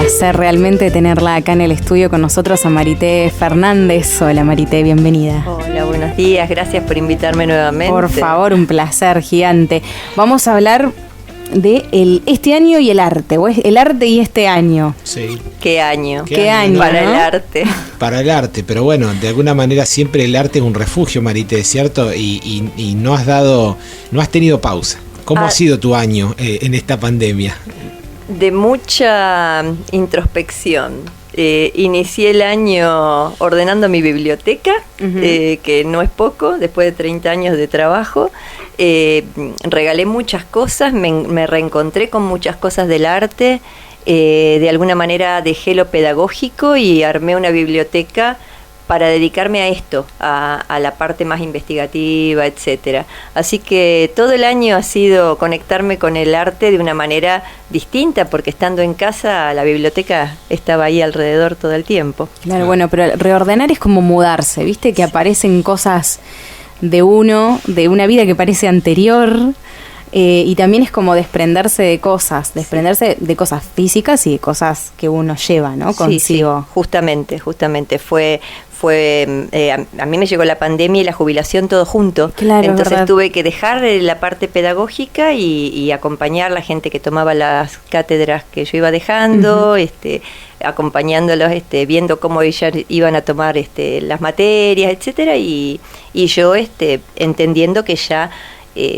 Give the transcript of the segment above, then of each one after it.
placer realmente tenerla acá en el estudio con nosotros a Marité Fernández. Hola Marité, bienvenida. Hola, buenos días, gracias por invitarme nuevamente. Por favor, un placer gigante. Vamos a hablar de este año y el arte, o el arte y este año. Sí. ¿Qué año? ¿Qué año para ¿no? el arte. Para el arte, pero bueno, de alguna manera siempre el arte es un refugio, Marité, ¿cierto? Y no has tenido pausa. ¿Cómo ha sido tu año en esta pandemia? De mucha introspección. Inicié el año ordenando mi biblioteca, que no es poco, después de 30 años de trabajo. Regalé muchas cosas, me reencontré con muchas cosas del arte. De alguna manera dejé lo pedagógico y armé una biblioteca para dedicarme a esto, a la parte más investigativa, etcétera. Así que todo el año ha sido conectarme con el arte de una manera distinta, porque estando en casa, la biblioteca estaba ahí alrededor todo el tiempo. Claro, bueno, pero reordenar es como mudarse, ¿viste? Que aparecen cosas de una vida que parece anterior, y también es como desprenderse de cosas físicas y de cosas que uno lleva, ¿no? Consigo. Sí, justamente fue a mí me llegó la pandemia y la jubilación todo junto. Claro, entonces tuve que dejar la parte pedagógica y acompañar a la gente que tomaba las cátedras que yo iba dejando, acompañándolos, viendo cómo ellas iban a tomar las materias, etcétera, y yo entendiendo que ya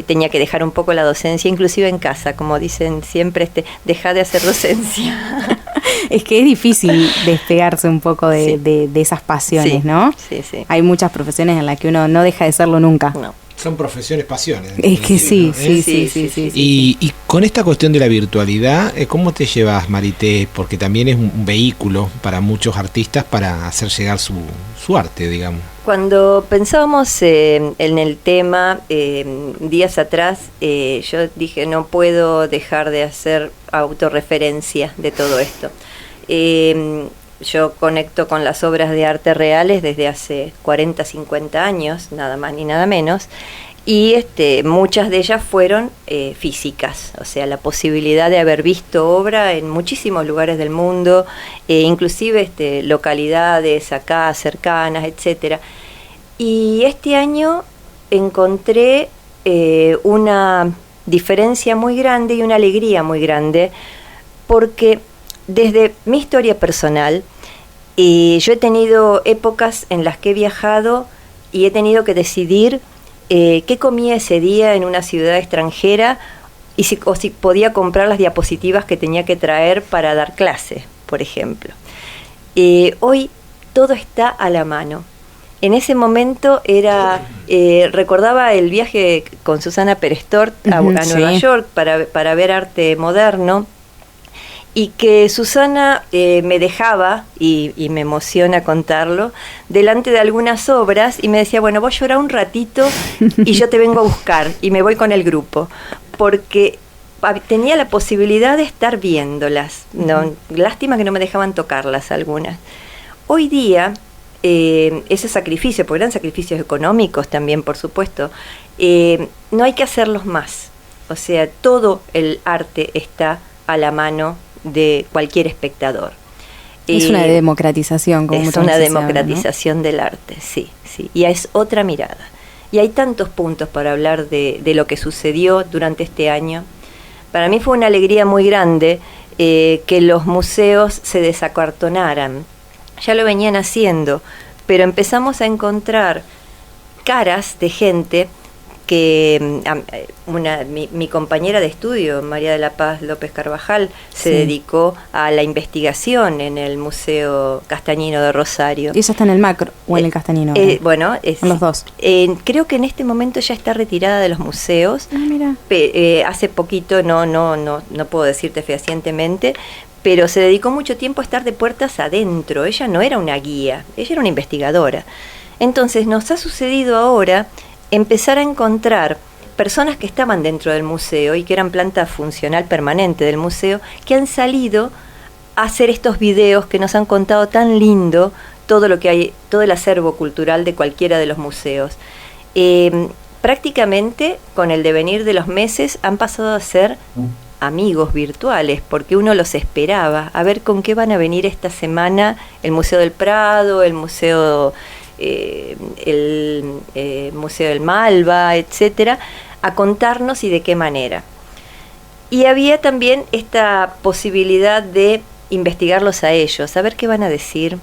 tenía que dejar un poco la docencia, inclusive en casa, como dicen siempre, dejar de hacer docencia. Es que es difícil despegarse un poco de esas pasiones, ¿no? Sí. Hay muchas profesiones en las que uno no deja de serlo nunca. No. Son profesiones, pasiones. Es que sí. Y con esta cuestión de la virtualidad, ¿cómo te llevas, Marité? Porque también es un vehículo para muchos artistas para hacer llegar su arte, digamos. Cuando pensábamos en el tema, días atrás, yo dije, no puedo dejar de hacer autorreferencia de todo esto. Yo conecto con las obras de arte reales desde hace 40, 50 años, nada más ni nada menos, y muchas de ellas fueron físicas, o sea, la posibilidad de haber visto obra en muchísimos lugares del mundo, inclusive localidades acá cercanas, etcétera. Y este año encontré una diferencia muy grande y una alegría muy grande, porque desde mi historia personal, yo he tenido épocas en las que he viajado y he tenido que decidir qué comía ese día en una ciudad extranjera y si podía comprar las diapositivas que tenía que traer para dar clase, por ejemplo. Hoy todo está a la mano. En ese momento recordaba el viaje con Susana Perestor a Nueva York para ver arte moderno, y que Susana me dejaba, y me emociona contarlo, delante de algunas obras y me decía, bueno, vos llorá un ratito y yo te vengo a buscar y me voy con el grupo, porque tenía la posibilidad de estar viéndolas, ¿no? Lástima que no me dejaban tocarlas algunas. Hoy día, ese sacrificio, porque eran sacrificios económicos también, por supuesto, no hay que hacerlos más. O sea, todo el arte está a la mano de cualquier espectador. Es una democratización, como es una democratización, ¿no? Del arte, sí. Y es otra mirada. Y hay tantos puntos para hablar de lo que sucedió durante este año. Para mí fue una alegría muy grande que los museos se desacartonaran. Ya lo venían haciendo, pero empezamos a encontrar caras de gente que mi compañera de estudio, María de la Paz López Carvajal, se dedicó a la investigación en el Museo Castañino de Rosario. ¿Y ella está en el Macro o en el Castañino? Bueno, los dos. Creo que en este momento ya está retirada de los museos. Mira. Hace poquito, no puedo decirte fehacientemente, pero se dedicó mucho tiempo a estar de puertas adentro. Ella no era una guía, ella era una investigadora. Entonces nos ha sucedido ahora empezar a encontrar personas que estaban dentro del museo y que eran planta funcional permanente del museo, que han salido a hacer estos videos que nos han contado tan lindo todo lo que hay, todo el acervo cultural de cualquiera de los museos. Prácticamente con el devenir de los meses han pasado a ser amigos virtuales, porque uno los esperaba, a ver con qué van a venir esta semana el Museo del Prado, el Museo Museo del Malva, etcétera, a contarnos y de qué manera. Y había también esta posibilidad de investigarlos a ellos, a ver qué van a decir,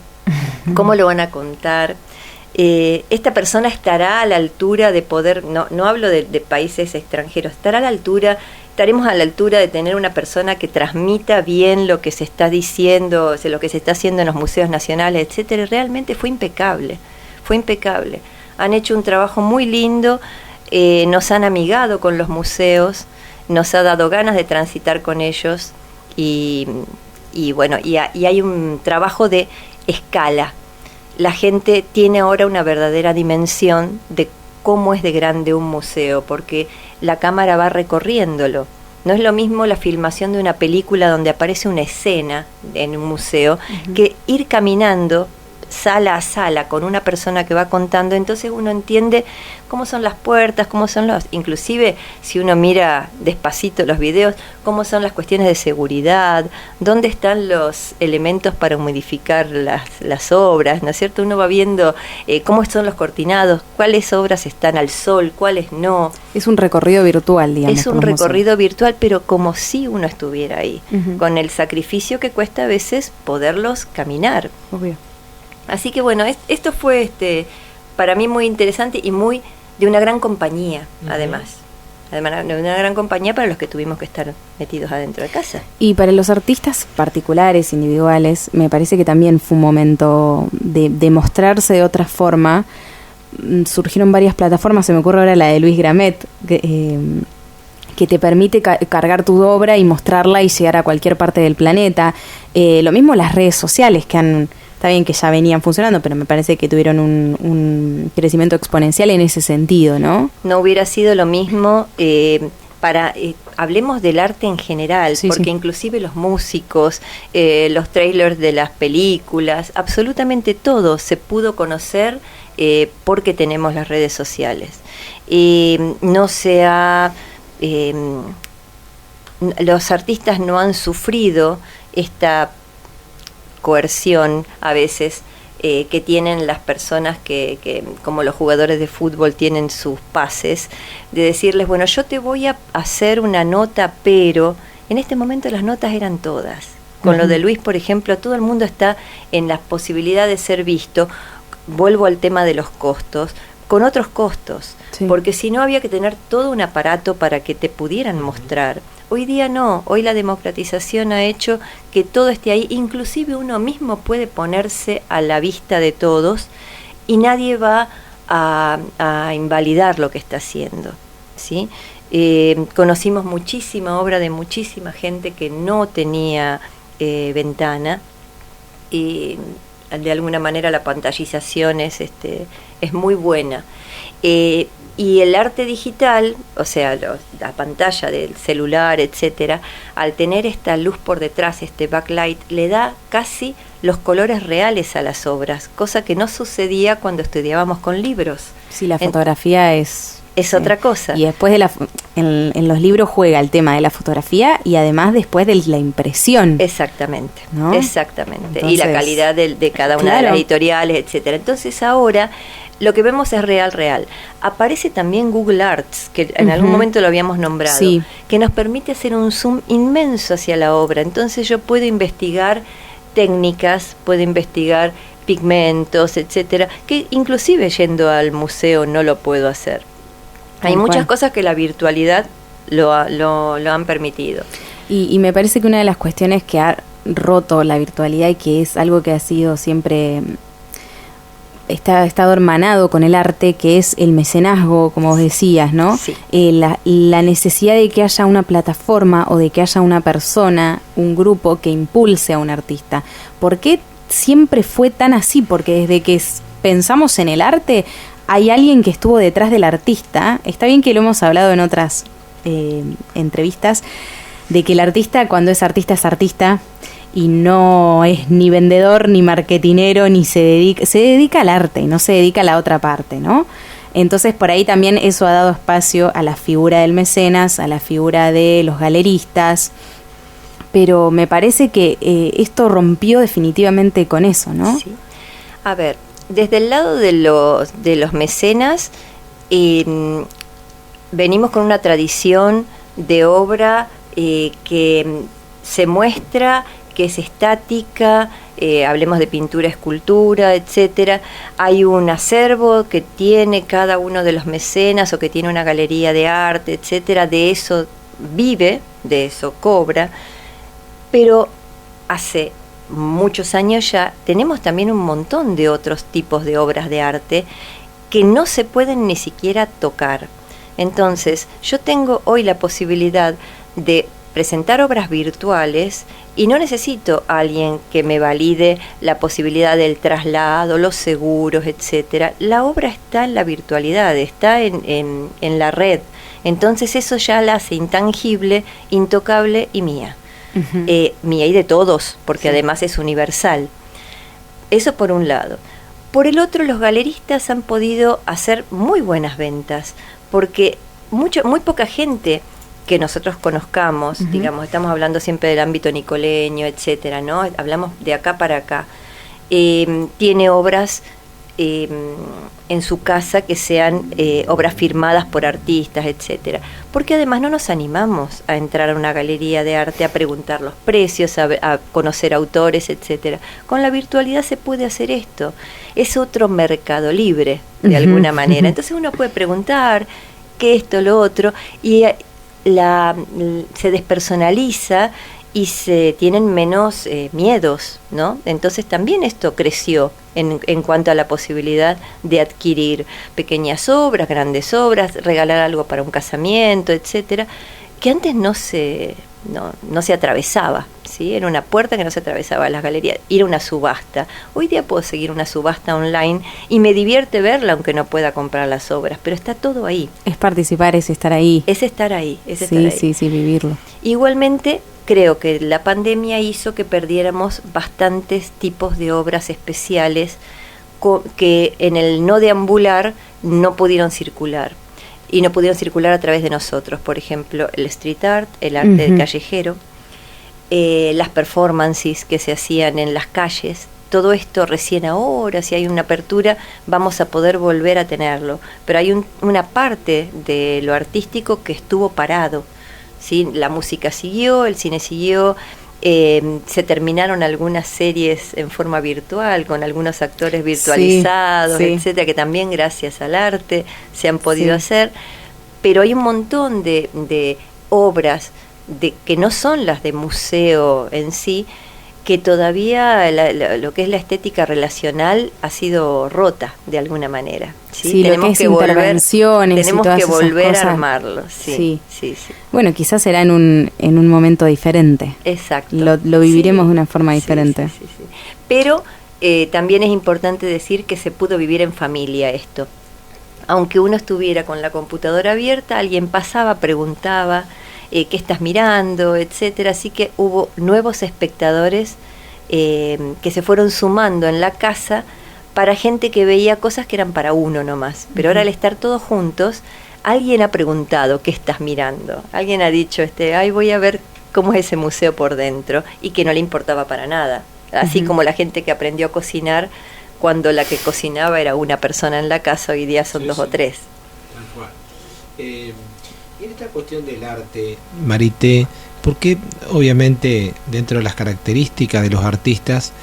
cómo lo van a contar. Esta persona estará a la altura de poder, no hablo de países extranjeros, estaremos a la altura de tener una persona que transmita bien lo que se está diciendo, lo que se está haciendo en los museos nacionales, etcétera. Realmente fue impecable. Han hecho un trabajo muy lindo, nos han amigado con los museos, nos ha dado ganas de transitar con ellos y bueno, y hay un trabajo de escala. La gente tiene ahora una verdadera dimensión de cómo es de grande un museo, porque la cámara va recorriéndolo. No es lo mismo la filmación de una película donde aparece una escena en un museo, que ir caminando sala a sala con una persona que va contando. Entonces uno entiende cómo son las puertas, cómo son inclusive si uno mira despacito los videos, cómo son las cuestiones de seguridad, dónde están los elementos para humidificar las obras, ¿no es cierto? Uno va viendo cómo son los cortinados, cuáles obras están al sol, cuáles no. Es un recorrido virtual, digamos. Es un recorrido virtual, pero como si uno estuviera ahí, con el sacrificio que cuesta a veces poderlos caminar. Obvio. Así que bueno, esto fue para mí muy interesante y muy de una gran compañía, además de una gran compañía para los que tuvimos que estar metidos adentro de casa. Y para los artistas particulares, individuales, me parece que también fue un momento de mostrarse de otra forma. Surgieron varias plataformas, se me ocurre ahora la de Luis Gramet, que te permite cargar tu obra y mostrarla y llegar a cualquier parte del planeta. Lo mismo las redes sociales, que está bien que ya venían funcionando, pero me parece que tuvieron un crecimiento exponencial en ese sentido, ¿no? No hubiera sido lo mismo hablemos del arte en general, sí, porque inclusive los músicos, los trailers de las películas, absolutamente todo se pudo conocer porque tenemos las redes sociales. Los artistas no han sufrido esta coerción a veces que tienen las personas que como los jugadores de fútbol tienen sus pases, de decirles, bueno, yo te voy a hacer una nota, pero en este momento las notas eran todas. Con lo de Luis, por ejemplo, todo el mundo está en la posibilidad de ser visto. Vuelvo al tema de los costos, con otros costos, porque si no había que tener todo un aparato para que te pudieran mostrar. Hoy día no, hoy la democratización ha hecho que todo esté ahí, inclusive uno mismo puede ponerse a la vista de todos y nadie va a invalidar lo que está haciendo, ¿sí? Conocimos muchísima obra de muchísima gente que no tenía ventana y de alguna manera la pantallización es muy buena. Y el arte digital, o sea, la pantalla del celular, etcétera, al tener esta luz por detrás, este backlight, le da casi los colores reales a las obras, cosa que no sucedía cuando estudiábamos con libros. Sí, la fotografía es otra cosa. Y después en los libros juega el tema de la fotografía y además después de la impresión. Exactamente, ¿no? Exactamente. Entonces, y la calidad de cada una de las editoriales, etcétera. Entonces ahora lo que vemos es real. Aparece también Google Arts, que en algún momento lo habíamos nombrado, que nos permite hacer un zoom inmenso hacia la obra. Entonces yo puedo investigar técnicas, puedo investigar pigmentos, etcétera, que inclusive yendo al museo no lo puedo hacer. Hay muchas cosas que la virtualidad lo han permitido. Y me parece que una de las cuestiones que ha roto la virtualidad y que es algo que ha sido siempre estado hermanado con el arte, que es el mecenazgo, como vos decías, ¿no? Sí. La necesidad de que haya una plataforma o de que haya una persona, un grupo que impulse a un artista. ¿Por qué siempre fue tan así? Porque desde que pensamos en el arte, hay alguien que estuvo detrás del artista. Está bien que lo hemos hablado en otras entrevistas, de que el artista, cuando es artista y no es ni vendedor, ni marketinero, ni se dedica al arte y no se dedica a la otra parte, ¿no? Entonces por ahí también eso ha dado espacio a la figura del mecenas, a la figura de los galeristas, pero me parece que esto rompió definitivamente con eso, ¿no? Sí. A ver, desde el lado de los mecenas, venimos con una tradición de obra que se muestra, que es estática, hablemos de pintura, escultura, etcétera. Hay un acervo que tiene cada uno de los mecenas o que tiene una galería de arte, etcétera. De eso vive, de eso cobra, pero hace muchos años ya tenemos también un montón de otros tipos de obras de arte que no se pueden ni siquiera tocar. Entonces, yo tengo hoy la posibilidad de presentar obras virtuales y no necesito a alguien que me valide la posibilidad del traslado, los seguros, etcétera. La obra está en la virtualidad, está en la red. Entonces eso ya la hace intangible, intocable y mía. Uh-huh. Mía y de todos, porque sí, además es universal. Eso por un lado. Por el otro, los galeristas han podido hacer muy buenas ventas, porque muy poca gente que nosotros conozcamos, uh-huh, digamos, estamos hablando siempre del ámbito nicoleño, etcétera, ¿no? Hablamos de acá para acá. Tiene obras en su casa que sean obras firmadas por artistas, etcétera. Porque además no nos animamos a entrar a una galería de arte, a preguntar los precios, a conocer autores, etcétera. Con la virtualidad se puede hacer esto. Es otro mercado libre, de uh-huh, alguna manera. Uh-huh. Entonces uno puede preguntar qué esto, lo otro, y se despersonaliza y se tienen menos miedos, ¿no? Entonces también esto creció en cuanto a la posibilidad de adquirir pequeñas obras, grandes obras, regalar algo para un casamiento, etcétera, que antes no se atravesaba, ¿sí? Era una puerta que no se atravesaba a las galerías, ir a una subasta. Hoy día puedo seguir una subasta online y me divierte verla aunque no pueda comprar las obras, pero está todo ahí. Es participar, es estar ahí. Es estar ahí, es sí, estar ahí. Sí, vivirlo. Igualmente, creo que la pandemia hizo que perdiéramos bastantes tipos de obras especiales que en el no deambular no pudieron circular. Y no pudieron circular a través de nosotros. Por ejemplo, el street art, el arte uh-huh, callejero, las performances que se hacían en las calles. Todo esto recién ahora, si hay una apertura, vamos a poder volver a tenerlo. Pero hay una parte de lo artístico que estuvo parado, ¿sí? La música siguió, el cine siguió, se terminaron algunas series en forma virtual, con algunos actores virtualizados, sí, etcétera, que también gracias al arte se han podido hacer. Pero hay un montón de obras que no son las de museo en sí, que todavía lo que es la estética relacional ha sido rota de alguna manera. Sí, tenemos que volver a armarlo. Sí. Bueno, quizás será en un momento diferente. Exacto. Lo viviremos de una forma diferente. Sí. Pero también es importante decir que se pudo vivir en familia esto. Aunque uno estuviera con la computadora abierta, alguien pasaba, preguntaba qué estás mirando, etcétera. Así que hubo nuevos espectadores que se fueron sumando en la casa para gente que veía cosas que eran para uno nomás. Pero ahora al estar todos juntos, alguien ha preguntado qué estás mirando. Alguien ha dicho, voy a ver cómo es ese museo por dentro, y que no le importaba para nada. Así como la gente que aprendió a cocinar cuando la que cocinaba era una persona en la casa, hoy día son dos o tres. Tal cual. Y en esta cuestión del arte, Marité, porque obviamente dentro de las características de los artistas,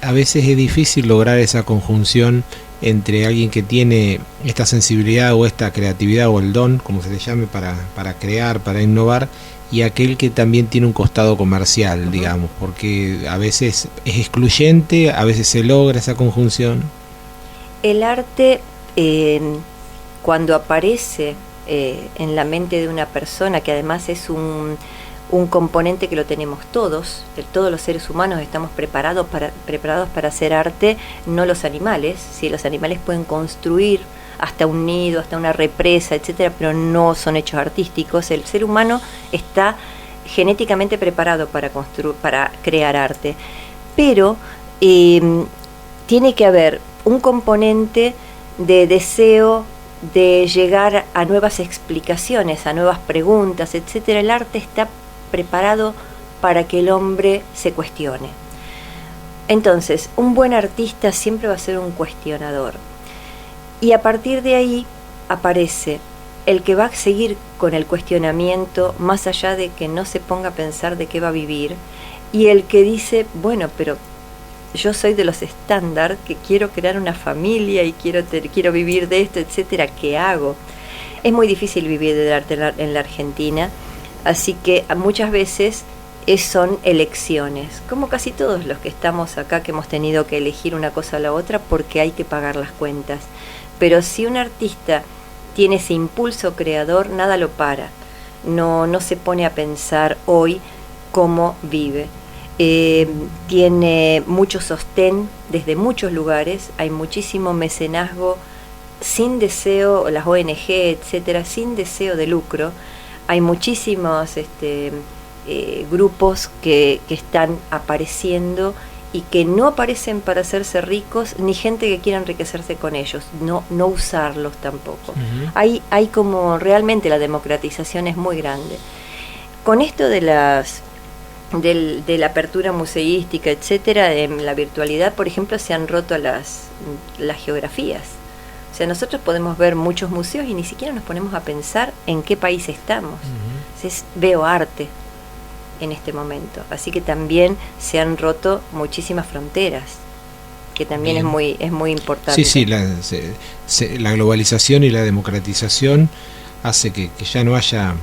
a veces es difícil lograr esa conjunción entre alguien que tiene esta sensibilidad o esta creatividad o el don, como se le llame, para crear, para innovar, y aquel que también tiene un costado comercial, uh-huh, digamos, porque a veces es excluyente, a veces se logra esa conjunción. El arte, cuando aparece en la mente de una persona, que además es un componente que lo tenemos todos los seres humanos estamos preparados para hacer arte, no los animales. ¿Sí? Los animales pueden construir hasta un nido, hasta una represa, etcétera, pero no son hechos artísticos. El ser humano está genéticamente preparado para crear arte, pero tiene que haber un componente de deseo de llegar a nuevas explicaciones, a nuevas preguntas, etcétera. El arte está preparado para que el hombre se cuestione. Entonces, un buen artista siempre va a ser un cuestionador. Y a partir de ahí aparece el que va a seguir con el cuestionamiento más allá de que no se ponga a pensar de qué va a vivir, y el que dice, bueno, pero yo soy de los estándar, que quiero crear una familia y quiero vivir de esto, etcétera, ¿qué hago? Es muy difícil vivir del arte en la Argentina, así que muchas veces son elecciones, como casi todos los que estamos acá, que hemos tenido que elegir una cosa o la otra porque hay que pagar las cuentas. Pero si un artista tiene ese impulso creador, nada lo para, no se pone a pensar hoy cómo vive. Tiene mucho sostén desde muchos lugares, hay muchísimo mecenazgo sin deseo, las ONG, etcétera, sin deseo de lucro. Hay muchísimos grupos que están apareciendo y que no aparecen para hacerse ricos, ni gente que quiera enriquecerse con ellos, no usarlos tampoco. Uh-huh. Hay como realmente la democratización es muy grande. Con esto de la apertura museística, etcétera, en la virtualidad, por ejemplo, se han roto las geografías. O sea, nosotros podemos ver muchos museos y ni siquiera nos ponemos a pensar en qué país estamos. Uh-huh. Entonces, veo arte en este momento, así que también se han roto muchísimas fronteras, que también es muy importante. Sí, la globalización y la democratización hace que ya no haya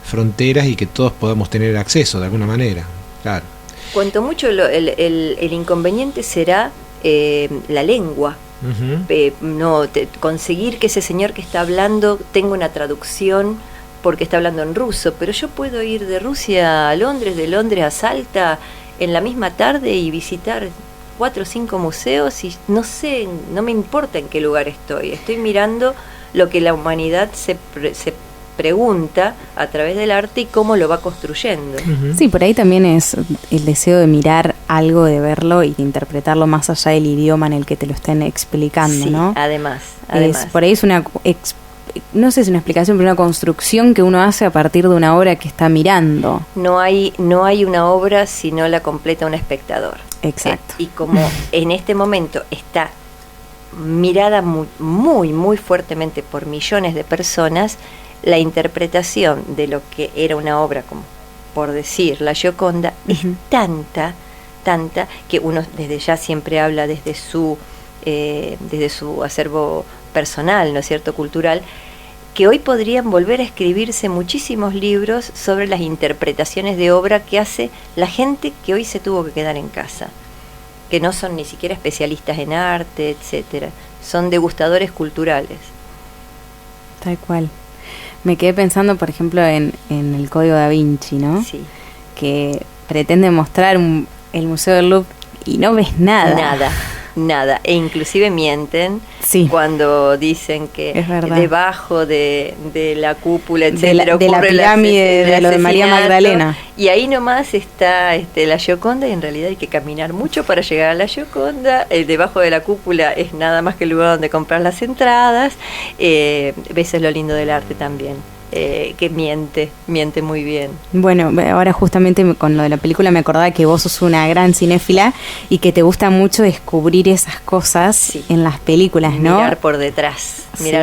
fronteras y que todos podamos tener acceso de alguna manera, claro. Cuanto mucho el inconveniente será la lengua. Uh-huh. Conseguir que ese señor que está hablando tenga una traducción porque está hablando en ruso, pero yo puedo ir de Rusia a Londres, de Londres a Salta en la misma tarde y visitar 4 o 5 museos y no sé, no me importa en qué lugar estoy mirando lo que la humanidad se pregunta a través del arte y cómo lo va construyendo. Uh-huh. Sí, por ahí también es el deseo de mirar algo, de verlo y de interpretarlo más allá del idioma en el que te lo estén explicando, sí, ¿no? Además. Por ahí es no sé si es una explicación, pero una construcción que uno hace a partir de una obra que está mirando. No hay una obra si no la completa un espectador. Exacto. Y como en este momento está mirada muy, muy fuertemente por millones de personas, la interpretación de lo que era una obra, como por decir, la Gioconda, uh-huh, es tanta, que uno desde ya siempre habla desde su acervo personal, ¿no es cierto?, cultural, que hoy podrían volver a escribirse muchísimos libros sobre las interpretaciones de obra que hace la gente que hoy se tuvo que quedar en casa, que no son ni siquiera especialistas en arte, etcétera, son degustadores culturales. Tal cual. Me quedé pensando, por ejemplo, en el Código Da Vinci, ¿no? Sí. Que pretende mostrar el Museo del Louvre y no ves nada. Nada, e inclusive mienten, sí, cuando dicen que debajo de la cúpula, etcétera, de la pirámide de lo de María Magdalena, y ahí nomás está la Gioconda, y en realidad hay que caminar mucho para llegar a la Gioconda. Debajo de la cúpula es nada más que el lugar donde comprar las entradas. Ves, es lo lindo del arte también, que miente muy bien. Bueno, ahora justamente con lo de la película me acordaba que vos sos una gran cinéfila y que te gusta mucho descubrir esas cosas, sí, en las películas, ¿no? Mirar por detrás, sí.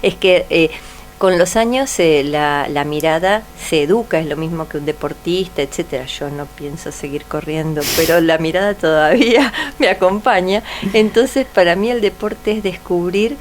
Es que con los años la mirada se educa, es lo mismo que un deportista, etcétera. Yo no pienso seguir corriendo, pero la mirada todavía me acompaña. Entonces, para mí el deporte es descubrir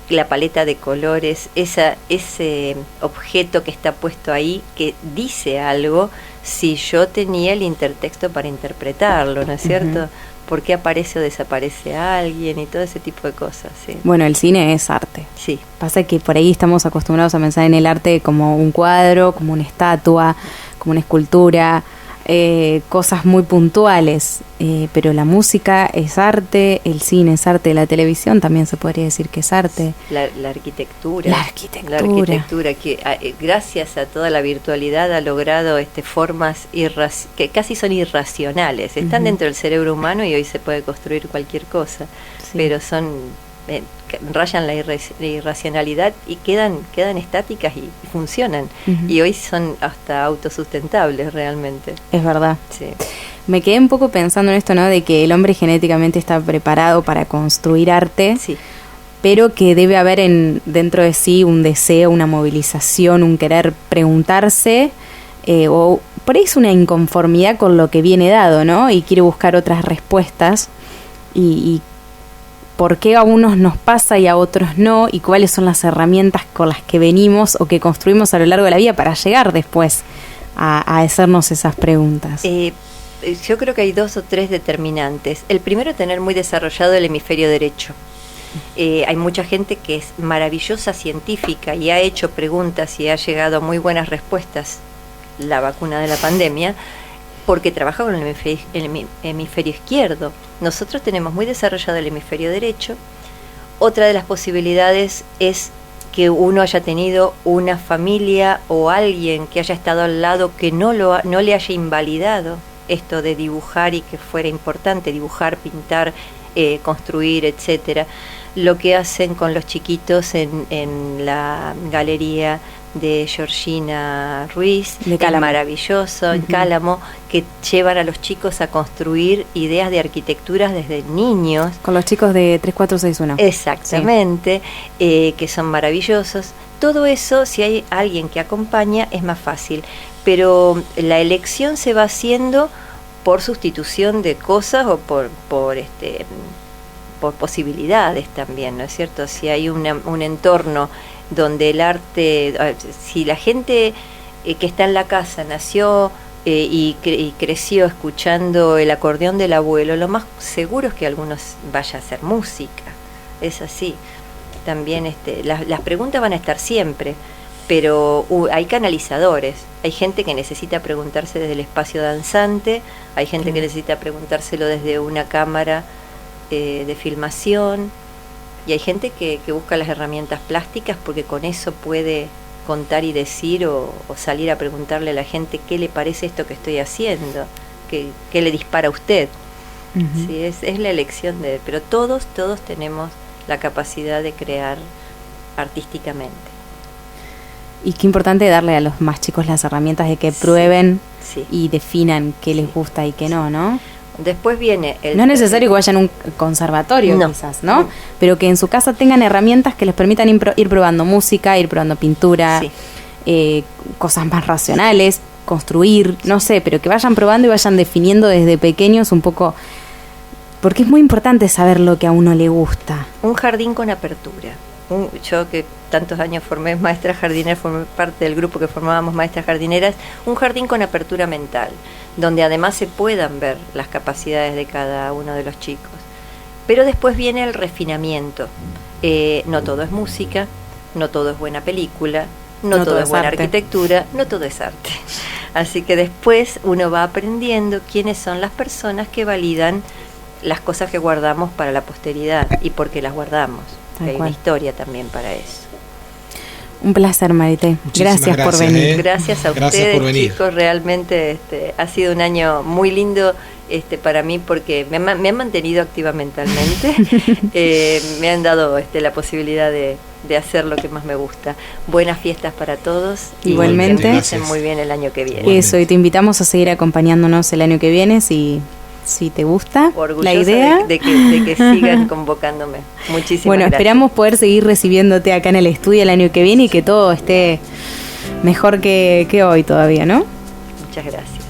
la paleta de colores, ese objeto que está puesto ahí, que dice algo, si yo tenía el intertexto para interpretarlo, ¿no es cierto? Uh-huh. ¿Por qué aparece o desaparece alguien? Y todo ese tipo de cosas, ¿sí? Bueno, el cine es arte. Sí. Pasa que por ahí estamos acostumbrados a pensar en el arte como un cuadro, como una estatua, como una escultura, cosas muy puntuales, pero la música es arte, el cine es arte, la televisión también se podría decir que es arte. La arquitectura. La arquitectura que gracias a toda la virtualidad ha logrado formas que casi son irracionales. Están, uh-huh, dentro del cerebro humano y hoy se puede construir cualquier cosa, sí, pero son rayan la irracionalidad y quedan estáticas y funcionan. Ujú. Y hoy son hasta autosustentables realmente. Es verdad. Sí. Me quedé un poco pensando en esto, ¿no? De que el hombre genéticamente está preparado para construir arte, Sí. pero que debe haber dentro de sí un deseo, una movilización, un querer preguntarse, o por ahí es una inconformidad con lo que viene dado, ¿no? Y quiere buscar otras respuestas, y por qué a unos nos pasa y a otros no, y cuáles son las herramientas con las que venimos o que construimos a lo largo de la vida para llegar después a hacernos esas preguntas. Yo creo que hay 2 o 3 determinantes. El primero, tener muy desarrollado el hemisferio derecho. Hay mucha gente que es maravillosa científica y ha hecho preguntas y ha llegado a muy buenas respuestas, la vacuna de la pandemia, porque trabaja con el hemisferio izquierdo. Nosotros tenemos muy desarrollado el hemisferio derecho. Otra de las posibilidades es que uno haya tenido una familia o alguien que haya estado al lado que no le haya invalidado esto de dibujar y que fuera importante dibujar, pintar, construir, etcétera. Lo que hacen con los chiquitos en la galería de Georgina Ruiz, de Cálamo. es maravilloso, en Cálamo, que llevan a los chicos a construir ideas de arquitecturas desde niños. Con los chicos de 3461. Exactamente, que son maravillosos. Todo eso, si hay alguien que acompaña, es más fácil. Pero la elección se va haciendo por sustitución de cosas o por posibilidades también, ¿no es cierto? Si hay un entorno donde el arte, si la gente que está en la casa nació y creció escuchando el acordeón del abuelo, lo más seguro es que algunos vaya a hacer música, es así. También las preguntas van a estar siempre, pero hay canalizadores, hay gente que necesita preguntarse desde el espacio danzante, hay gente que necesita preguntárselo desde una cámara de filmación, y hay gente que busca las herramientas plásticas porque con eso puede contar y decir o salir a preguntarle a la gente qué le parece esto que estoy haciendo, qué le dispara a usted. Uh-huh. Sí, es la elección pero todos tenemos la capacidad de crear artísticamente. Y qué importante darle a los más chicos las herramientas de que prueben Sí. y definan qué les gusta y qué no. Después viene No es necesario que vayan a un conservatorio, No. quizás, ¿no? Pero que en su casa tengan herramientas que les permitan ir probando música, ir probando pintura, Sí. Cosas más racionales, construir, no sé, pero que vayan probando y vayan definiendo desde pequeños un poco, porque es muy importante saber lo que a uno le gusta. Un jardín con apertura. Yo que tantos años formé maestra jardinera, formé parte del grupo que formábamos maestras jardineras, un jardín con apertura mental, donde además se puedan ver las capacidades de cada uno de los chicos. Pero después viene el refinamiento. No todo es música, no todo es buena película, no todo es buena arte. Arquitectura, no todo es arte. Así que después uno va aprendiendo quiénes son las personas que validan las cosas que guardamos para la posteridad y por qué las guardamos. Hay una historia también para eso. Un placer, Marité. Gracias por venir. Gracias a Gracias ustedes, por venir. chicos. Realmente ha sido un año muy lindo para mí porque me han mantenido activa mentalmente. Me han dado la posibilidad de hacer lo que más me gusta. Buenas fiestas para todos. Igualmente. Y que pasen muy bien el año que viene. Eso, y te invitamos a seguir acompañándonos el año que viene si te gusta Orgullosa la idea. de que sigan convocándome. Muchísimas Bueno, gracias. esperamos poder seguir recibiéndote acá en el estudio el año que viene y que todo esté mejor que hoy todavía, ¿no? Muchas gracias.